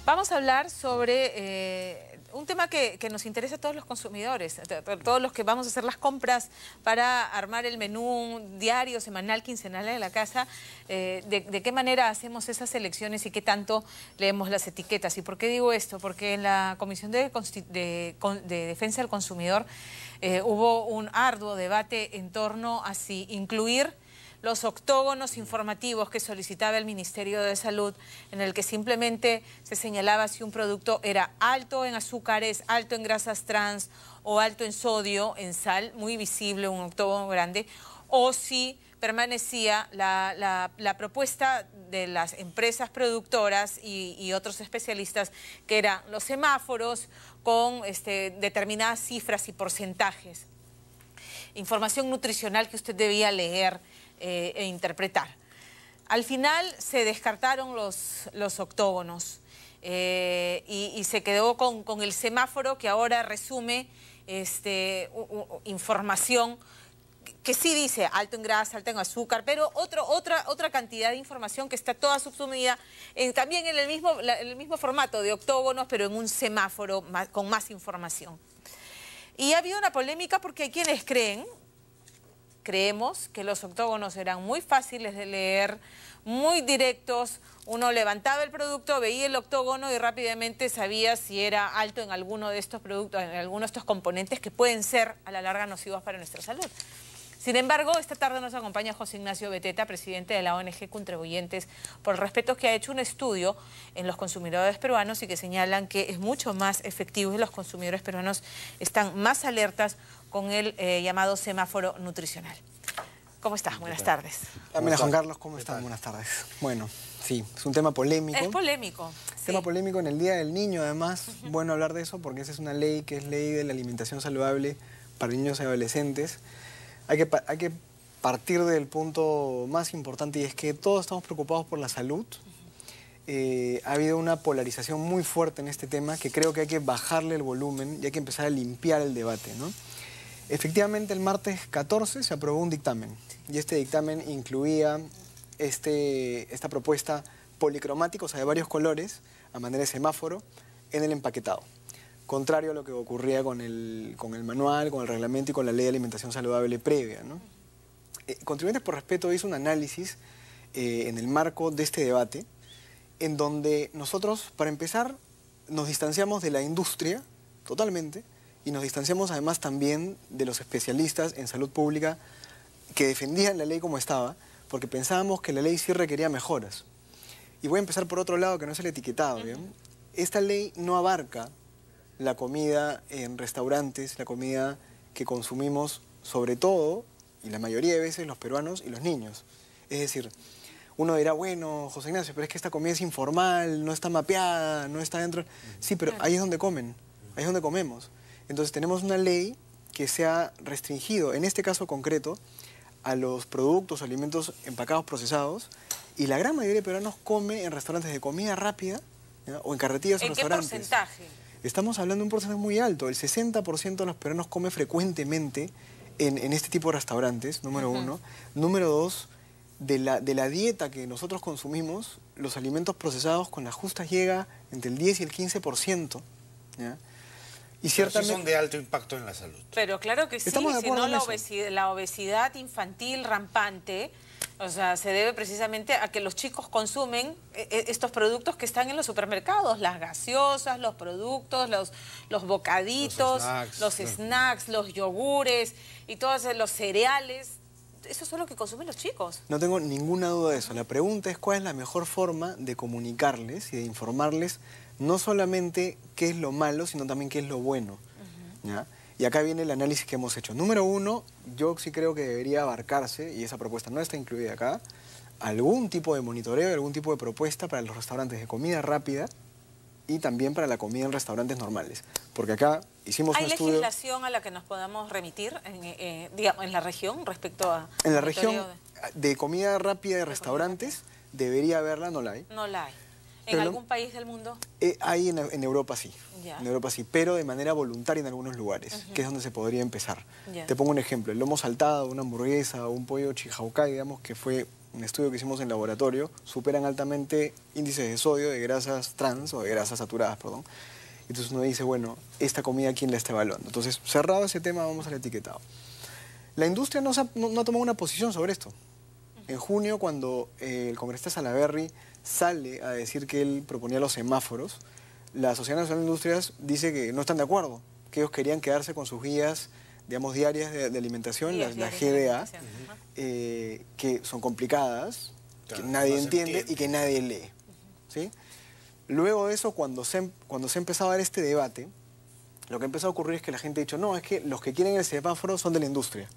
Vamos a hablar sobre un tema que nos interesa a todos los consumidores, todos los que vamos a hacer las compras para armar el menú diario, semanal, quincenal de la casa. De qué manera hacemos esas elecciones y qué tanto leemos las etiquetas. ¿Y por qué digo esto? Porque en la Comisión de Defensa del Consumidor hubo un arduo debate en torno a si incluir los octógonos informativos que solicitaba el Ministerio de Salud, en el que simplemente se señalaba si un producto era alto en azúcares, alto en grasas trans o alto en sodio, en sal, muy visible, un octógono grande, o si permanecía la propuesta de las empresas productoras y otros especialistas, que eran los semáforos con determinadas cifras y porcentajes. Información nutricional que usted debía leer e interpretar. Al final se descartaron los octógonos y se quedó con el semáforo, que ahora resume información que sí dice alto en grasa, alto en azúcar, pero otra cantidad de información que está toda subsumida también en el mismo formato de octógonos, pero en un semáforo con más información. Y ha habido una polémica porque hay quienes creemos que los octógonos eran muy fáciles de leer, muy directos. Uno levantaba el producto, veía el octógono y rápidamente sabía si era alto en alguno de estos productos, en alguno de estos componentes que pueden ser a la larga nocivos para nuestra salud. Sin embargo, esta tarde nos acompaña José Ignacio Beteta, presidente de la ONG Contribuyentes por el Respeto, que ha hecho un estudio en los consumidores peruanos y que señalan que es mucho más efectivo y los consumidores peruanos están más alertas con el llamado semáforo nutricional. ¿Cómo estás? Buenas tardes. Hola, Juan Carlos, ¿cómo están? Buenas tardes. Bueno, sí, es un tema polémico. Es polémico. Sí. Tema polémico en el Día del Niño, además. Bueno hablar de eso porque esa es una ley que es ley de la alimentación saludable para niños y adolescentes. Hay que partir del punto más importante, y es que todos estamos preocupados por la salud. Ha habido una polarización muy fuerte en este tema que creo que hay que bajarle el volumen y hay que empezar a limpiar el debate, ¿no? Efectivamente, el martes 14 se aprobó un dictamen y este dictamen incluía esta propuesta policromática, o sea, de varios colores, a manera de semáforo, en el empaquetado. Contrario a lo que ocurría con el manual, con el reglamento y con la ley de alimentación saludable previa, ¿no? Contribuyentes por Respeto hizo un análisis en el marco de este debate, en donde nosotros, para empezar, nos distanciamos de la industria totalmente y nos distanciamos además también de los especialistas en salud pública que defendían la ley como estaba, porque pensábamos que la ley sí requería mejoras. Y voy a empezar por otro lado, que no es el etiquetado, ¿bien? Esta ley no abarca la comida en restaurantes, la comida que consumimos sobre todo, y la mayoría de veces, los peruanos y los niños. Es decir, uno dirá, bueno, José Ignacio, pero es que esta comida es informal, no está mapeada, no está dentro. Sí, pero ahí es donde comen, ahí es donde comemos. Entonces tenemos una ley que se ha restringido, en este caso concreto, a los productos o alimentos empacados procesados, y la gran mayoría de peruanos come en restaurantes de comida rápida, ¿ya? O en carretillas o restaurantes. ¿En qué porcentaje? Estamos hablando de un porcentaje muy alto. El 60% de los peruanos come frecuentemente en este tipo de restaurantes, número uno. Número dos, de la dieta que nosotros consumimos, los alimentos procesados con las justas llega entre el 10 y el 15%. ¿Ya? Y ciertamente son de alto impacto en la salud. Pero claro que sí, si no la obesidad infantil rampante, o sea, se debe precisamente a que los chicos consumen estos productos que están en los supermercados, las gaseosas, los productos, los bocaditos, los snacks, los yogures y todos los cereales. Eso es lo que consumen los chicos. No tengo ninguna duda de eso. La pregunta es cuál es la mejor forma de comunicarles y de informarles no solamente qué es lo malo, sino también qué es lo bueno. ¿Ya? Y acá viene el análisis que hemos hecho. Número uno, yo sí creo que debería abarcarse, y esa propuesta no está incluida acá, algún tipo de monitoreo, algún tipo de propuesta para los restaurantes de comida rápida y también para la comida en restaurantes normales. Porque acá hicimos un estudio... ¿Hay legislación a la que nos podamos remitir digamos, en la región respecto a... En la región de comida rápida de restaurantes debería haberla, no la hay. No la hay. ¿En algún país del mundo? Hay en Europa sí, ya. En Europa sí, pero de manera voluntaria en algunos lugares, que es donde se podría empezar. Ya. Te pongo un ejemplo, el lomo saltado, una hamburguesa o un pollo chihaucay, digamos, que fue un estudio que hicimos en laboratorio, superan altamente índices de sodio de grasas trans o de grasas saturadas, perdón. Entonces uno dice, bueno, esta comida, ¿quién la está evaluando? Entonces, cerrado ese tema, vamos al etiquetado. La industria no ha tomado una posición sobre esto. En junio, cuando el congresista Salaverry sale a decir que él proponía los semáforos, la Sociedad Nacional de Industrias dice que no están de acuerdo, que ellos querían quedarse con sus guías, digamos, diarias de alimentación, la GDA, que son complicadas, claro, que nadie entiende y que nadie lee, ¿sí? Luego de eso, cuando se ha empezado a dar este debate, lo que empezó a ocurrir es que la gente ha dicho, no, es que los que quieren el semáforo son de la industria.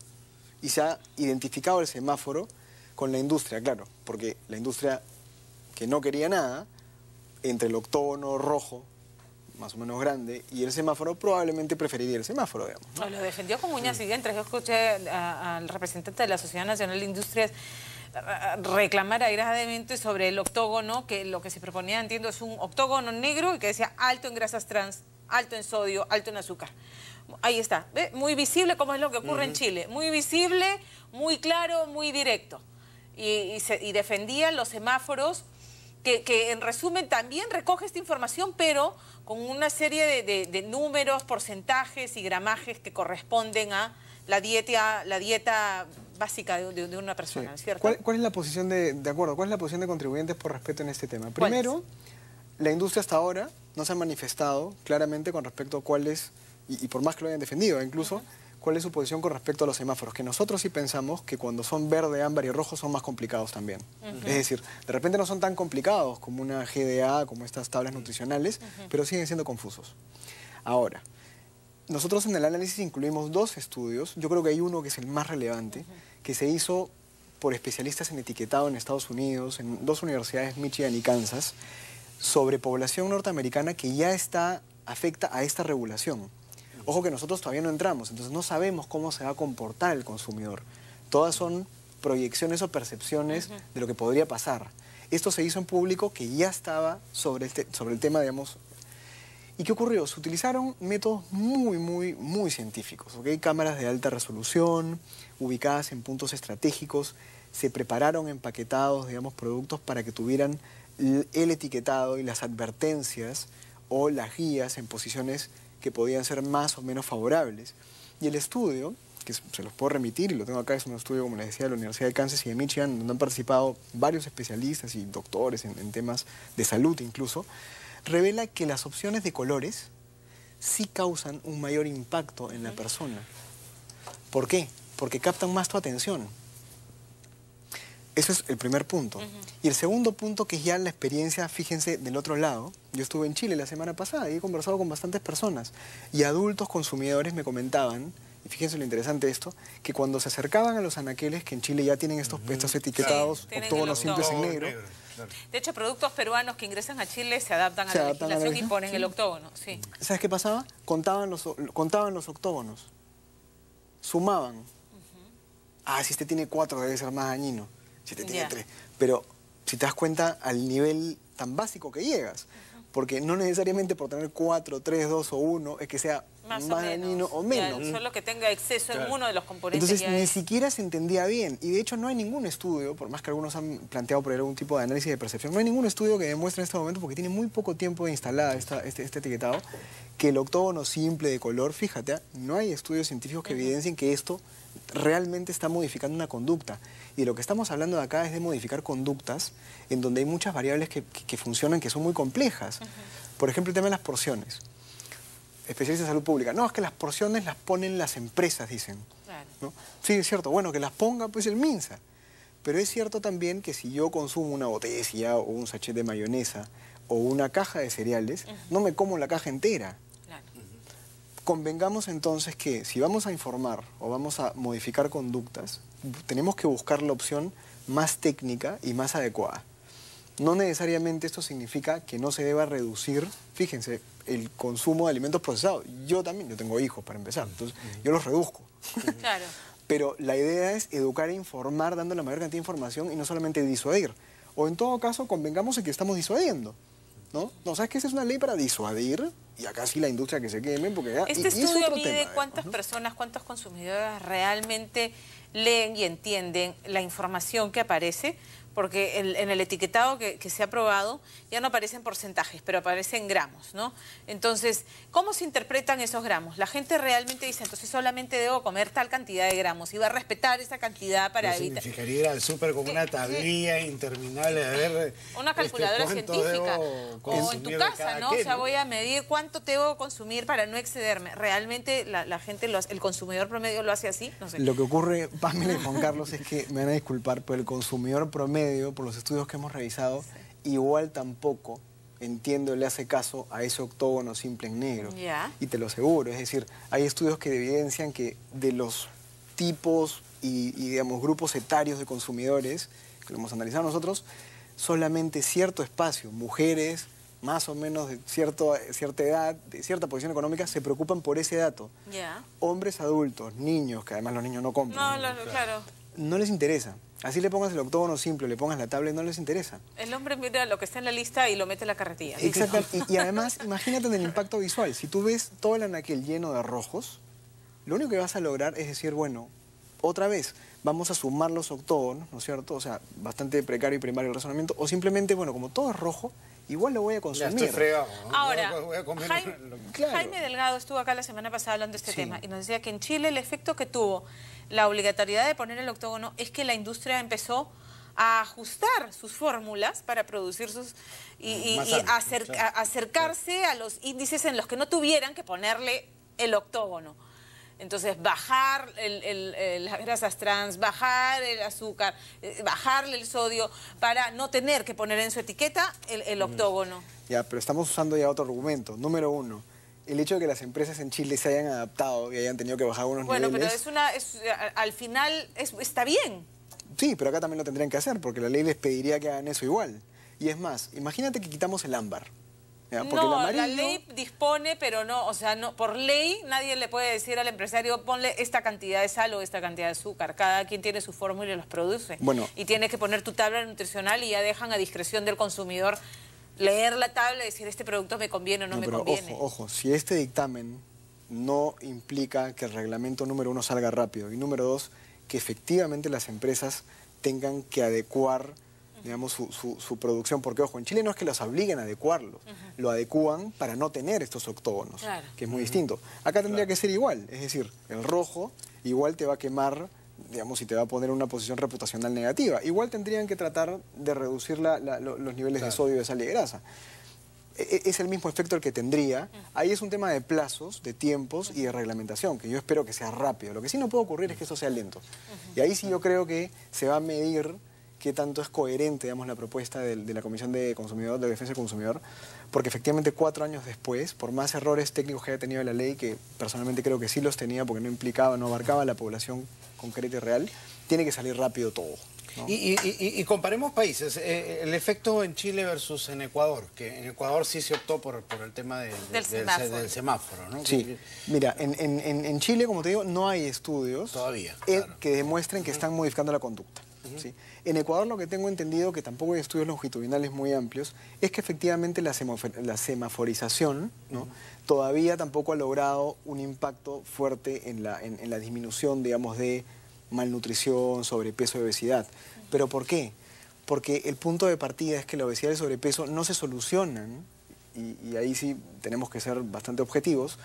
Y se ha identificado el semáforo con la industria, claro, porque la industria que no quería nada, entre el octógono rojo, más o menos grande, y el semáforo, probablemente preferiría el semáforo, digamos, ¿no? Lo defendió con uñas y dientes. Yo escuché al representante de la Sociedad Nacional de Industrias reclamar airadamente sobre el octógono, que lo que se proponía, entiendo, es un octógono negro y que decía alto en grasas trans, alto en sodio, alto en azúcar. Ahí está, ¿ve? Muy visible como es lo que ocurre en Chile. Muy visible, muy claro, muy directo. Y defendían los semáforos, que en resumen también recoge esta información, pero con una serie de números, porcentajes y gramajes que corresponden a la dieta básica de una persona, sí. ¿cierto? ¿Cuál es la posición cuál es la posición de Contribuyentes por respeto en este tema? Primero, la industria hasta ahora no se ha manifestado claramente con respecto a cuál es, y por más que lo hayan defendido incluso, cuál es su posición con respecto a los semáforos, que nosotros sí pensamos que cuando son verde, ámbar y rojo son más complicados también. Es decir, de repente no son tan complicados como una GDA, como estas tablas nutricionales, pero siguen siendo confusos. Ahora, nosotros en el análisis incluimos dos estudios, yo creo que hay uno que es el más relevante, que se hizo por especialistas en etiquetado en Estados Unidos, en dos universidades, Michigan y Kansas, sobre población norteamericana que ya está afecta a esta regulación. Ojo que nosotros todavía no entramos, entonces no sabemos cómo se va a comportar el consumidor. Todas son proyecciones o percepciones de lo que podría pasar. Esto se hizo en público que ya estaba sobre el tema, digamos. ¿Y qué ocurrió? Se utilizaron métodos muy científicos, ¿ok? Cámaras de alta resolución, ubicadas en puntos estratégicos, se prepararon empaquetados, digamos, productos para que tuvieran el etiquetado y las advertencias o las guías en posiciones que podían ser más o menos favorables. Y el estudio, que se los puedo remitir, y lo tengo acá, es un estudio, como les decía, de la Universidad de Kansas y de Michigan, donde han participado varios especialistas y doctores en temas de salud incluso, revela que las opciones de colores sí causan un mayor impacto en la persona. ¿Por qué? Porque captan más tu atención. Ese es el primer punto. Y el segundo punto, que es ya la experiencia, fíjense, del otro lado. Yo estuve en Chile la semana pasada y he conversado con bastantes personas. Y adultos consumidores me comentaban, y fíjense lo interesante de esto, que cuando se acercaban a los anaqueles, que en Chile ya tienen estos etiquetados, octógonos simples en negro. De hecho, productos peruanos que ingresan a Chile se adaptan a la legislación y ponen el octógono. Sí. ¿Sabes qué pasaba? Contaban los octógonos. Sumaban. Ah, si este tiene 4 debe ser más dañino. Si este tiene 3. Pero si te das cuenta al nivel tan básico que llegas. Porque no necesariamente por tener 4, 3, 2 o 1 es que sea más dañino o menos. Solo que tenga exceso en uno de los componentes. Entonces ni siquiera se entendía bien. Y de hecho no hay ningún estudio, por más que algunos han planteado por algún tipo de análisis de percepción, no hay ningún estudio que demuestre en este momento, porque tiene muy poco tiempo de instalada este etiquetado, que el octógono simple de color, fíjate, no hay estudios científicos que evidencien que esto realmente está modificando una conducta. Y lo que estamos hablando de acá es de modificar conductas en donde hay muchas variables que funcionan, que son muy complejas. Por ejemplo, el tema de las porciones. Especialistas de salud pública. No, es que las porciones las ponen las empresas, dicen. Claro. ¿No? Sí, es cierto. Bueno, que las ponga pues el MINSA. Pero es cierto también que si yo consumo una botella de Sillao o un sachet de mayonesa o una caja de cereales, no me como la caja entera. Claro. Convengamos entonces que si vamos a informar o vamos a modificar conductas, tenemos que buscar la opción más técnica y más adecuada. No necesariamente esto significa que no se deba reducir, fíjense, el consumo de alimentos procesados. Yo también, yo tengo hijos para empezar, entonces yo los reduzco. Claro. Pero la idea es educar e informar dando la mayor cantidad de información y no solamente disuadir. O en todo caso, convengamos en que estamos disuadiendo, ¿no? No, ¿sabes qué? Esa es una ley para disuadir, y acá sí la industria que se queme, porque ya... Este estudio mide cuántas personas, cuántos consumidores realmente leen y entienden la información que aparece, porque en el etiquetado que se ha aprobado ya no aparecen porcentajes, pero aparecen gramos, ¿no? Entonces, ¿cómo se interpretan esos gramos? La gente realmente dice, entonces solamente debo comer tal cantidad de gramos y va a respetar esa cantidad para evitar... Significaría ir al súper con una tablilla interminable de ver... Una calculadora científica. O en tu casa, ¿no? O sea, voy a medir cuánto debo consumir para no excederme. ¿Realmente la gente, el consumidor promedio lo hace así? No sé. Lo que ocurre, Pamela y Juan Carlos, es que me van a disculpar, pero el consumidor promedio, por los estudios que hemos revisado, igual tampoco, entiendo, le hace caso a ese octógono simple en negro. Y te lo aseguro, es decir, hay estudios que evidencian que de los tipos y digamos, grupos etarios de consumidores, que lo hemos analizado nosotros, solamente cierto espacio, mujeres más o menos de cierta edad, de cierta posición económica, se preocupan por ese dato. Hombres adultos, niños, que además los niños no compran. Claro. No les interesa. Así le pongas el octógono simple, le pongas la tablet, no les interesa. El hombre mira lo que está en la lista y lo mete en la carretilla. Exacto. Y además, imagínate en el impacto visual. Si tú ves todo el anaquel lleno de rojos, lo único que vas a lograr es decir, bueno, otra vez, vamos a sumar los octógonos, ¿no es cierto? O sea, bastante precario y primario el razonamiento. O simplemente, bueno, como todo es rojo, igual lo voy a consumir. Ya estoy fregado, ¿no? Ahora, voy a comer Jaime Delgado estuvo acá la semana pasada hablando de este tema y nos decía que en Chile el efecto que tuvo la obligatoriedad de poner el octógono es que la industria empezó a ajustar sus fórmulas para producir sus... y acercarse a los índices en los que no tuvieran que ponerle el octógono. Entonces, bajar las grasas trans, bajar el azúcar, bajarle el sodio, para no tener que poner en su etiqueta el octógono. Ya, pero estamos usando ya otro argumento. Número uno, el hecho de que las empresas en Chile se hayan adaptado y hayan tenido que bajar unos niveles... Bueno, pero al final está bien. Sí, pero acá también lo tendrían que hacer, porque la ley les pediría que hagan eso igual. Y es más, imagínate que quitamos el ámbar. Porque no, el amarillo... la ley dispone, pero no, o sea, no, por ley nadie le puede decir al empresario, ponle esta cantidad de sal o esta cantidad de azúcar. Cada quien tiene su fórmula y los produce. Bueno, y tienes que poner tu tabla nutricional y ya dejan a discreción del consumidor leer la tabla y decir, este producto me conviene o no me conviene. Ojo, si este dictamen no implica que el reglamento número 1 salga rápido y número 2, que efectivamente las empresas tengan que adecuar, digamos, su producción, porque ojo, en Chile no es que los obliguen a adecuarlo, lo adecúan para no tener estos octógonos, que es muy distinto. Acá tendría que ser igual, es decir, el rojo igual te va a quemar, digamos, y te va a poner en una posición reputacional negativa. Igual tendrían que tratar de reducir los niveles de sodio, de sal y de grasa. Es el mismo efecto el que tendría. Ahí es un tema de plazos, de tiempos y de reglamentación, que yo espero que sea rápido. Lo que sí no puede ocurrir es que eso sea lento. Y ahí sí yo creo que se va a medir qué tanto es coherente, digamos, la propuesta de la Comisión de Consumidor, de Defensa del Consumidor, porque efectivamente 4 años después, por más errores técnicos que haya tenido la ley, que personalmente creo que sí los tenía porque no implicaba, no abarcaba la población concreta y real, tiene que salir rápido todo, ¿no? Y comparemos países, el efecto en Chile versus en Ecuador, que en Ecuador sí se optó por el tema del semáforo, ¿no? Sí, mira, en Chile, como te digo, no hay estudios todavía que demuestren que están modificando la conducta. ¿Sí? En Ecuador lo que tengo entendido, que tampoco hay estudios longitudinales muy amplios, es que efectivamente la semaforización, ¿no? todavía tampoco ha logrado un impacto fuerte en la disminución, digamos, de malnutrición, sobrepeso y obesidad. ¿Pero por qué? Porque el punto de partida es que la obesidad y el sobrepeso no se solucionan, y ahí sí tenemos que ser bastante objetivos,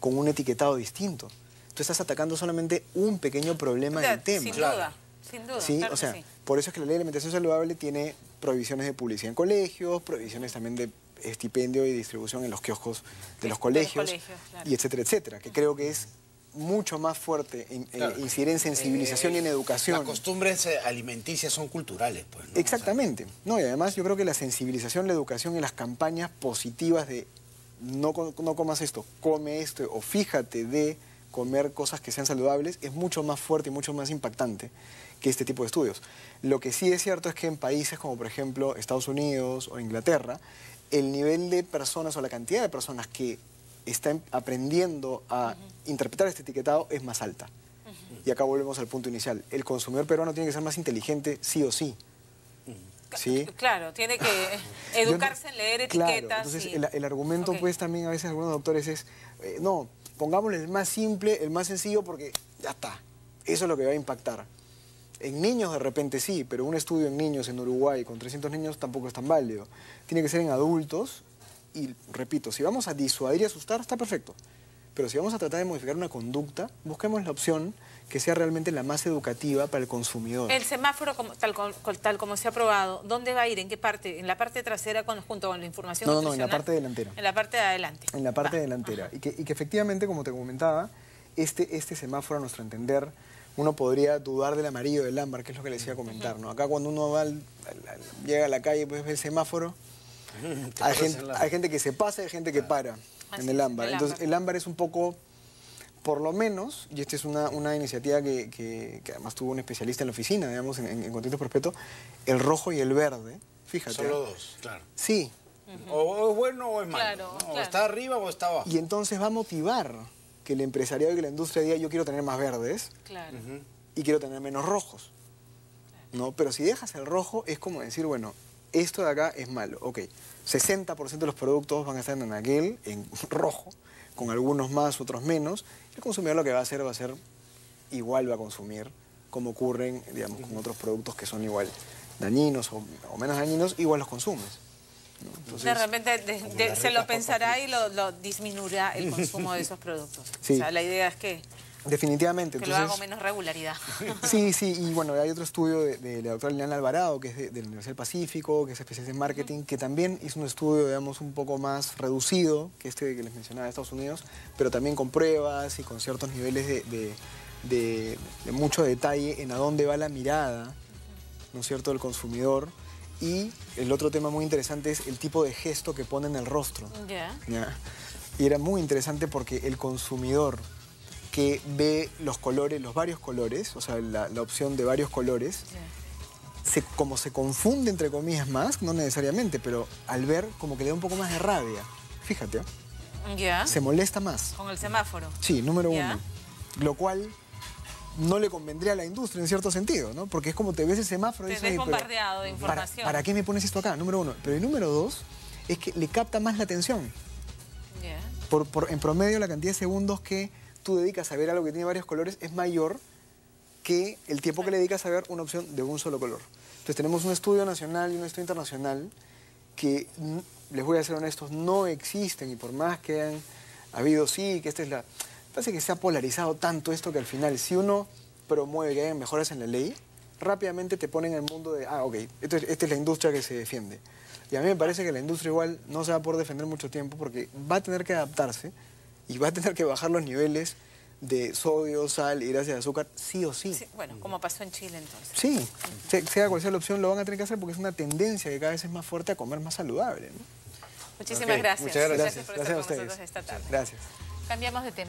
con un etiquetado distinto. Tú estás atacando solamente un pequeño problema del tema. Sin duda. Sin duda, ¿sí? claro, o sea, sí. Por eso es que la ley de alimentación saludable tiene prohibiciones de publicidad en colegios, prohibiciones también de estipendio y distribución en los kioscos de los colegios, claro. Y etcétera, etcétera, que creo que es mucho más fuerte incidir en sensibilización y en educación. Las costumbres alimenticias son culturales, pues, ¿no? Exactamente. No, y además yo creo que la sensibilización, la educación y las campañas positivas de no comas esto, come esto, o fíjate de comer cosas que sean saludables, es mucho más fuerte y mucho más impactante que este tipo de estudios. Lo que sí es cierto es que en países como por ejemplo Estados Unidos o Inglaterra, el nivel de personas o la cantidad de personas que están aprendiendo a interpretar este etiquetado es más alta. Y acá volvemos al punto inicial. El consumidor peruano tiene que ser más inteligente sí o sí. ¿sí? Claro, tiene que educarse en leer etiquetas. Claro, entonces el argumento pues también a veces algunos doctores es, no, pongámosle el más simple, el más sencillo porque ya está, eso es lo que va a impactar. En niños de repente sí, pero un estudio en niños en Uruguay con 300 niños tampoco es tan válido. Tiene que ser en adultos y, repito, si vamos a disuadir y asustar, está perfecto. Pero si vamos a tratar de modificar una conducta, busquemos la opción que sea realmente la más educativa para el consumidor. El semáforo, tal como se ha aprobado, ¿dónde va a ir? ¿En qué parte? ¿En la parte trasera junto con la información nutricional? No, en la parte delantera. En la parte de adelante. En la parte delantera. Ajá. Y que efectivamente, como te comentaba, este semáforo, a nuestro entender, uno podría dudar del amarillo, del ámbar, que es lo que les iba a comentar, ¿no? Acá cuando uno llega a la calle, pues ve el semáforo, hay gente que se pasa y hay gente que para en el ámbar. Entonces el ámbar es un poco, por lo menos, y esta es una iniciativa que además tuvo un especialista en la oficina, digamos, en contexto perpetuo, el rojo y el verde, fíjate. Solo dos, claro. Sí. O es bueno o es malo. Claro, ¿no? O está arriba o está abajo. Y entonces va a motivar que el empresariado y que la industria diga yo quiero tener más verdes y quiero tener menos rojos. ¿No? Pero si dejas el rojo es como decir, bueno, esto de acá es malo. Ok, 60% de los productos van a estar en aquel, en rojo, con algunos más, otros menos. El consumidor lo que va a hacer igual va a consumir, como ocurren, digamos, con otros productos que son igual dañinos o menos dañinos, igual los consumes. ¿No? Entonces, de repente se lo pensará y lo disminuirá el consumo de esos productos. Sí. O sea, la idea es que... Definitivamente. Que entonces, lo haga con menos regularidad. Sí, y bueno, hay otro estudio de la doctora Liliana Alvarado, que es de la Universidad del Pacífico, que es especialista en marketing, que también hizo un estudio, digamos, un poco más reducido que este que les mencionaba de Estados Unidos, pero también con pruebas y con ciertos niveles de mucho detalle en a dónde va la mirada, ¿no es cierto?, del consumidor. Y el otro tema muy interesante es el tipo de gesto que pone en el rostro. ¿Ya? Y era muy interesante porque el consumidor que ve los colores, los varios colores, o sea, la opción de varios colores, como se confunde, entre comillas, más, no necesariamente, pero al ver como que le da un poco más de rabia. Fíjate, se molesta más. Con el semáforo. Sí, número uno. Lo cual no le convendría a la industria en cierto sentido, ¿no? Porque es como te ves el semáforo y te ves bombardeado de información. ¿Para qué me pones esto acá? Número uno. Pero el número dos es que le capta más la atención. En promedio, la cantidad de segundos que tú dedicas a ver algo que tiene varios colores es mayor que el tiempo que le dedicas a ver una opción de un solo color. Entonces tenemos un estudio nacional y un estudio internacional que, les voy a ser honestos, no existen, y por más que han habido, sí, que esta es parece que se ha polarizado tanto esto que al final, si uno promueve que hayan mejoras en la ley, rápidamente te ponen en el mundo de, ok, esta es la industria que se defiende. Y a mí me parece que la industria igual no se va a poder defender mucho tiempo porque va a tener que adaptarse y va a tener que bajar los niveles de sodio, sal y grasa de azúcar, sí o sí. Bueno, como pasó en Chile entonces. Sí, sea cual sea la opción, lo van a tener que hacer porque es una tendencia que cada vez es más fuerte a comer más saludable, ¿no? Muchísimas gracias. Muchas gracias. Gracias por estar con nosotros esta tarde. Gracias. Cambiamos de tema.